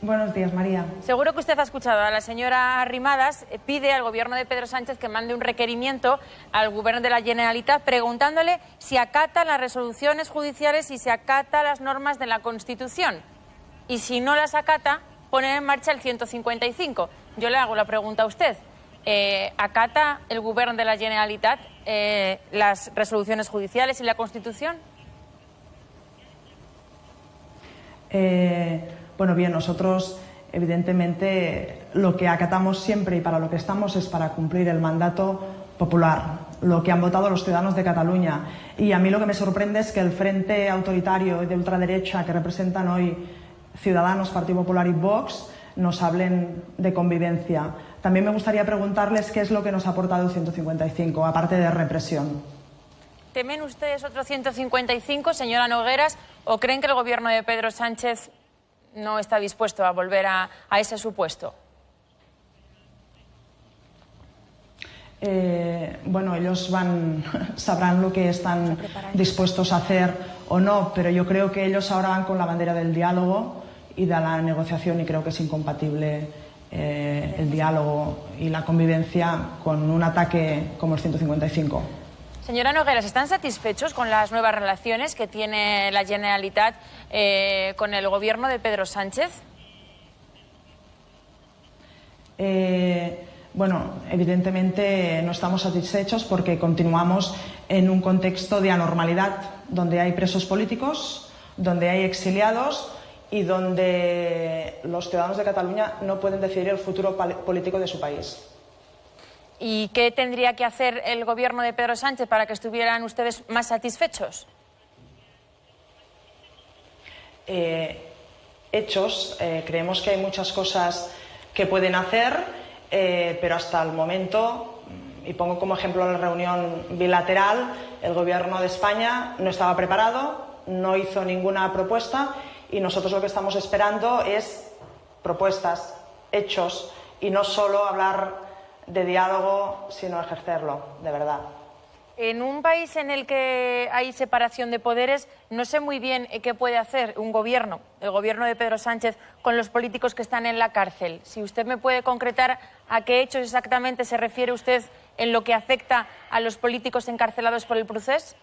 Buenos días, María. Seguro que usted ha escuchado a la señora Arrimadas, pide al gobierno de Pedro Sánchez que mande un requerimiento al gobierno de la Generalitat preguntándole si acata las resoluciones judiciales y si acata las normas de la Constitución. Y si no las acata, poner en marcha el 155. Yo le hago la pregunta a usted. ¿Acata el gobierno de la Generalitat las resoluciones judiciales y la Constitución? Bueno, bien, nosotros evidentemente lo que acatamos siempre y para lo que estamos es para cumplir el mandato popular, lo que han votado los ciudadanos de Cataluña. Y a mí lo que me sorprende es que el frente autoritario y de ultraderecha que representan hoy Ciudadanos, Partido Popular y Vox nos hablen de convivencia. También me gustaría preguntarles qué es lo que nos ha aportado el 155, aparte de represión. ¿Temen ustedes otro 155, señora Nogueras, o creen que el gobierno de Pedro Sánchez no está dispuesto a volver a ese supuesto? Bueno, ellos sabrán lo que están dispuestos a hacer o no, pero yo creo que ellos ahora van con la bandera del diálogo y de la negociación, y creo que es incompatible el diálogo y la convivencia con un ataque como el 155. Señora Nogueras, ¿están satisfechos con las nuevas relaciones que tiene la Generalitat con el gobierno de Pedro Sánchez? Bueno, evidentemente no estamos satisfechos porque continuamos en un contexto de anormalidad, donde hay presos políticos, donde hay exiliados y donde los ciudadanos de Cataluña no pueden decidir el futuro político de su país. ¿Y qué tendría que hacer el gobierno de Pedro Sánchez para que estuvieran ustedes más satisfechos? Creemos que hay muchas cosas que pueden hacer, pero hasta el momento, y pongo como ejemplo la reunión bilateral, el gobierno de España no estaba preparado, no hizo ninguna propuesta, y nosotros lo que estamos esperando es propuestas, hechos, y no solo hablar de diálogo, sino ejercerlo, de verdad. En un país en el que hay separación de poderes, no sé muy bien qué puede hacer un gobierno, el gobierno de Pedro Sánchez, con los políticos que están en la cárcel. Si usted me puede concretar a qué hechos exactamente se refiere usted en lo que afecta a los políticos encarcelados por el procés.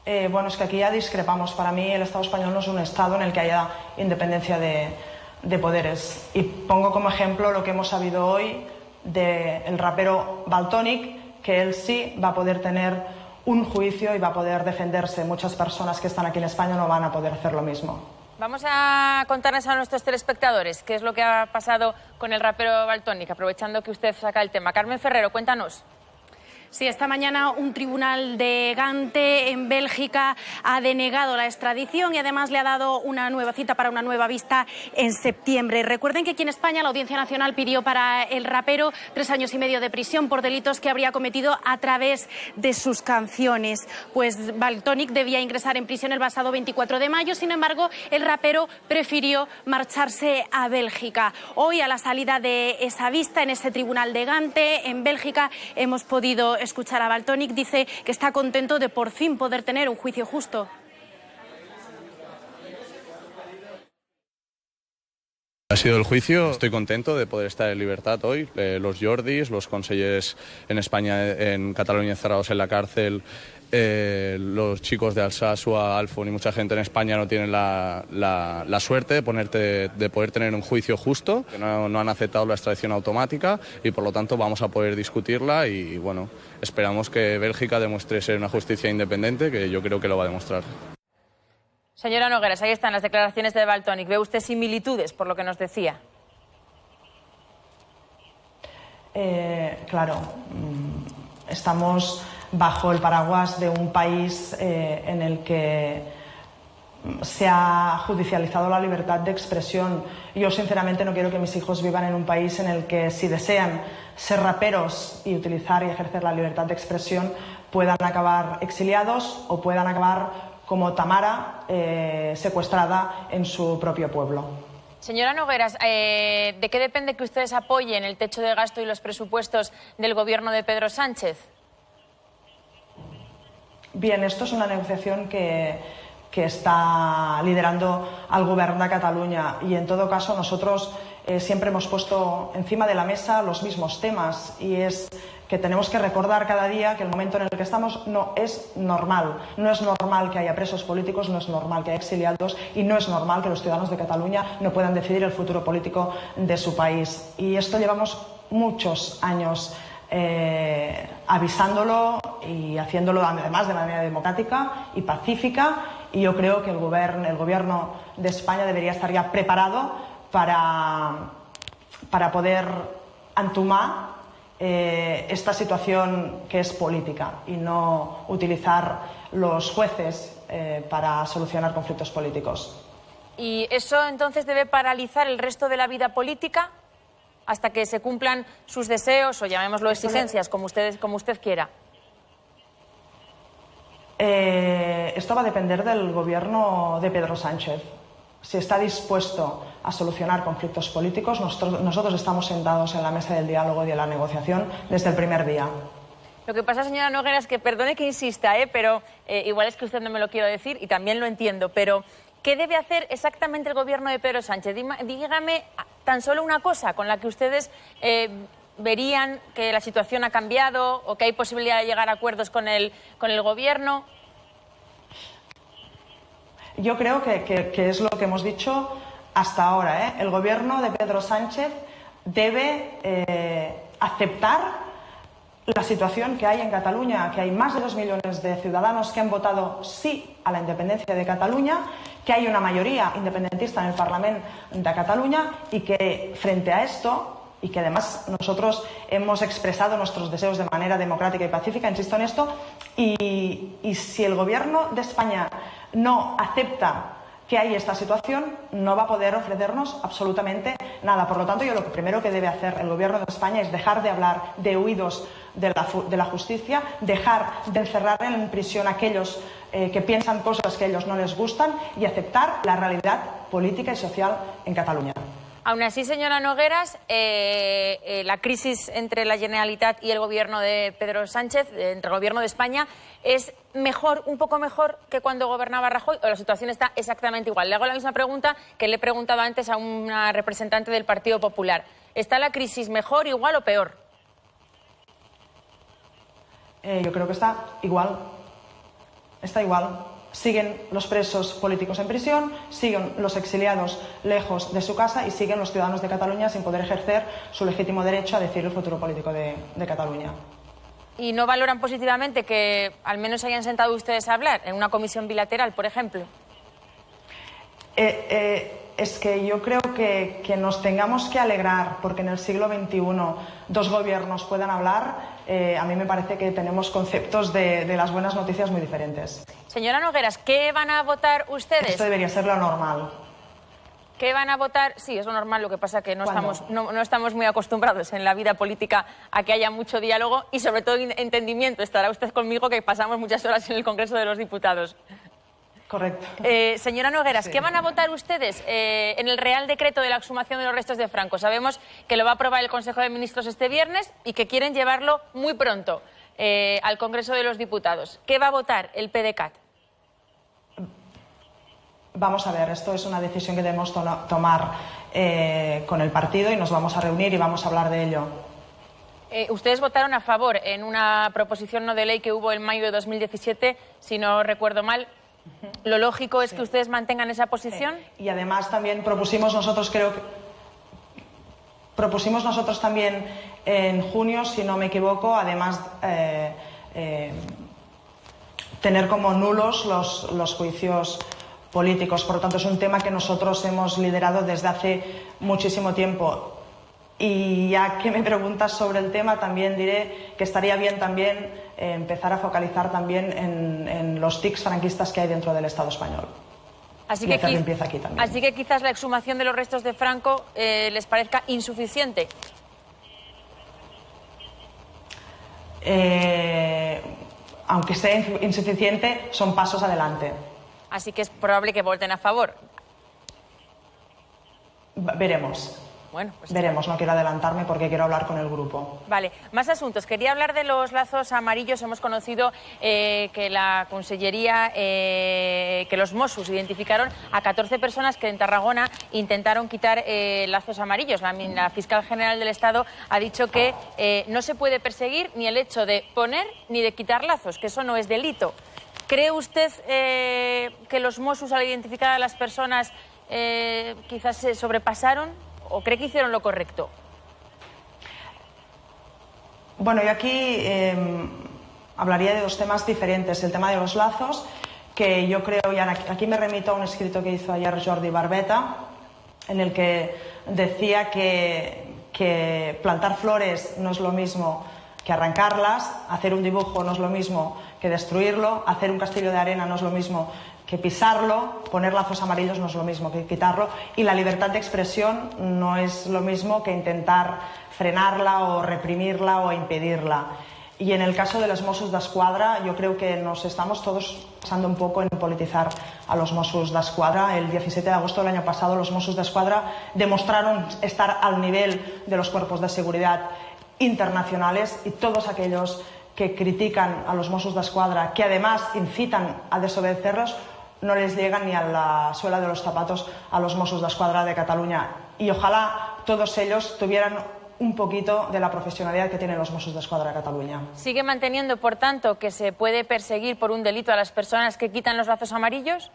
Bueno, es que aquí ya discrepamos. Para mí el Estado español no es un Estado en el que haya independencia de poderes. Y pongo como ejemplo lo que hemos sabido hoy del rapero Valtònyc, que él sí va a poder tener un juicio y va a poder defenderse. Muchas personas que están aquí en España no van a poder hacer lo mismo. Vamos a contarles a nuestros telespectadores qué es lo que ha pasado con el rapero Valtònyc, aprovechando que usted saca el tema. Carmen Ferrero, cuéntanos. Sí, esta mañana un tribunal de Gante en Bélgica ha denegado la extradición y además le ha dado una nueva cita para una nueva vista en septiembre. Recuerden que aquí en España la Audiencia Nacional pidió para el rapero 3 años y medio de prisión por delitos que habría cometido a través de sus canciones. Pues Valtònyc debía ingresar en prisión el pasado 24 de mayo, sin embargo, el rapero prefirió marcharse a Bélgica. Hoy, a la salida de esa vista en ese tribunal de Gante en Bélgica, hemos podido escuchar a Valtònyc. Dice que está contento de por fin poder tener un juicio justo. Ha sido el juicio, estoy contento de poder estar en libertad hoy. Los Jordis, los consellers en España, en Cataluña encerrados en la cárcel, los chicos de Alsasua, Alfon y mucha gente en España no tienen la suerte de poder tener un juicio justo, que no han aceptado la extradición automática y por lo tanto vamos a poder discutirla y bueno, esperamos que Bélgica demuestre ser una justicia independiente, que yo creo que lo va a demostrar. Señora Nogueras, ahí están las declaraciones de Valtònyc. ¿Ve usted similitudes por lo que nos decía? Claro, estamos bajo el paraguas de un país en el que se ha judicializado la libertad de expresión. Yo sinceramente no quiero que mis hijos vivan en un país en el que, si desean ser raperos y utilizar y ejercer la libertad de expresión, puedan acabar exiliados o puedan acabar como Tamara, secuestrada en su propio pueblo. Señora Nogueras, ¿de qué depende que ustedes apoyen el techo de gasto y los presupuestos del gobierno de Pedro Sánchez? Bien, esto es una negociación que que està liderando al govern de Cataluña. Y en todo caso nosotros siempre hemos puesto encima de la mesa los mismos temas, y es que tenemos que recordar cada día que el momento en el que estamos no es normal. No es normal que haya presos políticos, no es normal que haya exiliados, y no es normal que los ciudadanos de Cataluña no puedan decidir el futuro político de su país. Y esto llevamos muchos años avisándolo y haciéndolo además de manera democrática y pacífica, y yo creo que el gobierno de España debería estar ya preparado para poder entomar esta situación que es política y no utilizar los jueces para solucionar conflictos políticos. ¿Y eso entonces debe paralizar el resto de la vida política hasta que se cumplan sus deseos o llamémoslo exigencias, como usted quiera? Esto va a depender del gobierno de Pedro Sánchez. Si está dispuesto a solucionar conflictos políticos, nosotros estamos sentados en la mesa del diálogo y de la negociación desde el primer día. Lo que pasa, señora Noguera, es que, perdone que insista, pero igual es que usted no me lo quiere decir y también lo entiendo, pero ¿qué debe hacer exactamente el gobierno de Pedro Sánchez? Dígame tan solo una cosa con la que ustedes verían que la situación ha cambiado o que hay posibilidad de llegar a acuerdos con el gobierno. Yo creo que es lo que hemos dicho hasta ahora. El gobierno de Pedro Sánchez debe aceptar la situación que hay en Cataluña, que hay más de 2 millones de ciudadanos que han votado sí a la independencia de Cataluña, que hay una mayoría independentista en el Parlamento de Cataluña, y que frente a esto, y que además nosotros hemos expresado nuestros deseos de manera democrática y pacífica, insisto en esto, y si el gobierno de España no acepta que hay esta situación, no va a poder ofrecernos absolutamente nada. Por lo tanto, yo lo primero que debe hacer el gobierno de España es dejar de hablar de huidos de la justicia, dejar de encerrar en prisión a aquellos que piensan cosas que a ellos no les gustan, y aceptar la realidad política y social en Cataluña. Aún así, señora Nogueras, la crisis entre la Generalitat y el gobierno de Pedro Sánchez, entre el gobierno de España, ¿es mejor, un poco mejor que cuando gobernaba Rajoy, o la situación está exactamente igual? Le hago la misma pregunta que le he preguntado antes a una representante del Partido Popular. ¿Está la crisis mejor, igual o peor? Yo creo que está igual. Está igual. Siguen los presos políticos en prisión, siguen los exiliados lejos de su casa, y siguen los ciudadanos de Cataluña sin poder ejercer su legítimo derecho a decidir el futuro político de Cataluña. ¿Y no valoran positivamente que al menos hayan sentado ustedes a hablar en una comisión bilateral, por ejemplo? Es que yo creo que nos tengamos que alegrar porque en el siglo XXI dos gobiernos puedan hablar. A mí me parece que tenemos conceptos de las buenas noticias muy diferentes. Señora Nogueras, ¿qué van a votar ustedes? Esto debería ser lo normal. ¿Qué van a votar? Sí, es lo normal, lo que pasa que no estamos muy acostumbrados en la vida política a que haya mucho diálogo y sobre todo entendimiento. Estará usted conmigo que pasamos muchas horas en el Congreso de los Diputados. Correcto. Señora Nogueras, Sí. ¿qué van a votar ustedes en el Real Decreto de la exhumación de los restos de Franco? Sabemos que lo va a aprobar el Consejo de Ministros este viernes y que quieren llevarlo muy pronto al Congreso de los Diputados. ¿Qué va a votar el PDeCAT? Vamos a ver, esto es una decisión que debemos tomar con el partido, y nos vamos a reunir y vamos a hablar de ello. Ustedes votaron a favor en una proposición no de ley que hubo en mayo de 2017, si no recuerdo mal. Lo lógico es que ustedes mantengan esa posición. Y además también propusimos nosotros también en junio, si no me equivoco, además tener como nulos los juicios políticos. Por lo tanto, es un tema que nosotros hemos liderado desde hace muchísimo tiempo. Y ya que me preguntas sobre el tema, también diré que estaría bien también empezar a focalizar también en los tics franquistas que hay dentro del Estado español. Así y hacer limpieza aquí también. Así que quizás la exhumación de los restos de Franco les parezca insuficiente. Aunque sea insuficiente, son pasos adelante. Así que es probable que voten a favor. Veremos. Bueno, pues veremos, no quiero adelantarme porque quiero hablar con el grupo. Vale, más asuntos. Quería hablar de los lazos amarillos. Hemos conocido que la Consellería, que los Mossos identificaron a 14 personas que en Tarragona intentaron quitar lazos amarillos. La fiscal general del Estado ha dicho que no se puede perseguir ni el hecho de poner ni de quitar lazos, que eso no es delito. ¿Cree usted que los Mossos, al identificar a las personas, quizás se sobrepasaron o cree que hicieron lo correcto? Bueno, yo aquí hablaría de dos temas diferentes. El tema de los lazos, que yo creo, y aquí me remito a un escrito que hizo ayer Jordi Barbeta, en el que decía que plantar flores no es lo mismo que arrancarlas, hacer un dibujo no es lo mismo que destruirlo, hacer un castillo de arena no es lo mismo que pisarlo, poner lazos amarillos no es lo mismo que quitarlo, y la libertad de expresión no es lo mismo que intentar frenarla o reprimirla o impedirla. Y en el caso de los Mossos d'Esquadra, yo creo que nos estamos todos pasando un poco en politizar a los Mossos d'Esquadra. El 17 de agosto del año pasado los Mossos d'Esquadra demostraron estar al nivel de los cuerpos de seguridad internacionales, y todos aquellos que critican a los Mossos d'Esquadra, que además incitan a desobedecerlos, no les llegan ni a la suela de los zapatos a los Mossos d'Esquadra de Cataluña. Y ojalá todos ellos tuvieran un poquito de la profesionalidad que tienen los Mossos d'Esquadra de Cataluña. ¿Sigue manteniendo, por tanto, que se puede perseguir por un delito a las personas que quitan los lazos amarillos?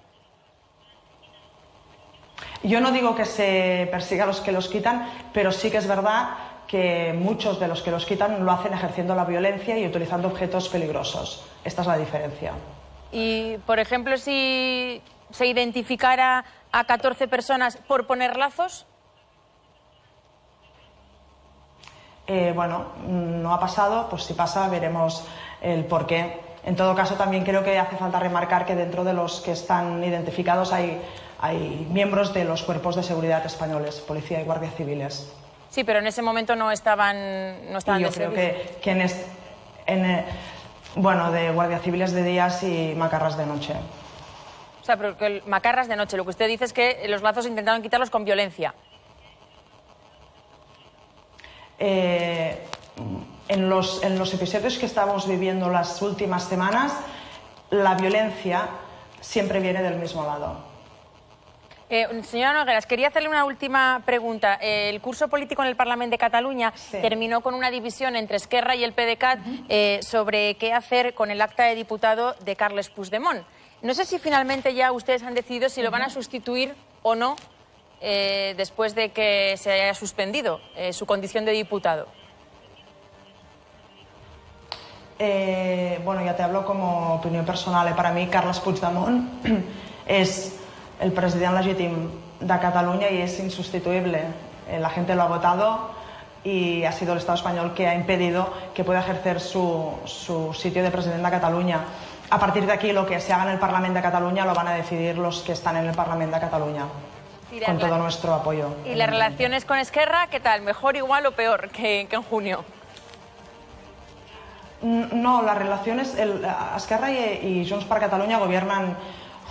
Yo no digo que se persiga a los que los quitan, pero sí que es verdad que muchos de los que los quitan lo hacen ejerciendo la violencia y utilizando objetos peligrosos. Esta es la diferencia. Y, por ejemplo, si se identificara a 14 personas por poner lazos. Bueno, no ha pasado, pues si pasa veremos el porqué. En todo caso, también creo que hace falta remarcar que dentro de los que están identificados hay miembros de los cuerpos de seguridad españoles, policía y guardias civiles. Sí, pero en ese momento no estaban y yo creo que bueno, de guardias civiles de días y macarras de noche. O sea, pero que macarras de noche. Lo que usted dice es que los lazos intentaron quitarlos con violencia. En los episodios que estamos viviendo las últimas semanas, la violencia siempre viene del mismo lado. Señora Nogueras, quería hacerle una última pregunta. El curso político en el Parlamento de Cataluña terminó con una división entre Esquerra y el PDeCAT sobre qué hacer con el acta de diputado de Carles Puigdemont. No sé si finalmente ya ustedes han decidido si lo van a sustituir o no después de que se haya suspendido su condición de diputado. Bueno, ya te hablo como opinión personal. Para mí, Carles Puigdemont es el presidente legítimo de Cataluña y es insustituible. La gente lo ha votado y ha sido el Estado español que ha impedido que pueda ejercer su sitio de presidente de Cataluña. A partir de aquí, lo que se haga en el Parlamento de Cataluña lo van a decidir los que están en el Parlamento de Cataluña, con todo nuestro apoyo. ¿Y las relaciones con Esquerra, qué tal? ¿Mejor, igual o peor que en junio? No, las relaciones... Esquerra y Junts per Catalunya gobiernan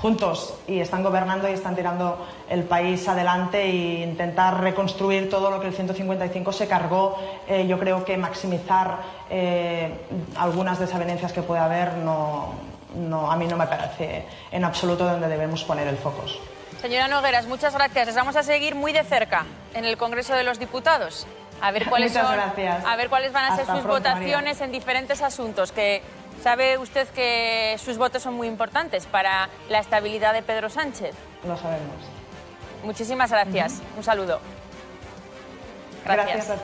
juntos y están gobernando y están tirando el país adelante e intentar reconstruir todo lo que el 155 se cargó. Yo creo que maximizar algunas desavenencias que puede haber a mí no me parece en absoluto donde debemos poner el foco. Señora Nogueras, muchas gracias. Les vamos a seguir muy de cerca en el Congreso de los Diputados. A ver cuáles van a ser sus votaciones en diferentes asuntos, que sabe usted que sus votos son muy importantes para la estabilidad de Pedro Sánchez. Lo sabemos. Muchísimas gracias. Un saludo. Gracias.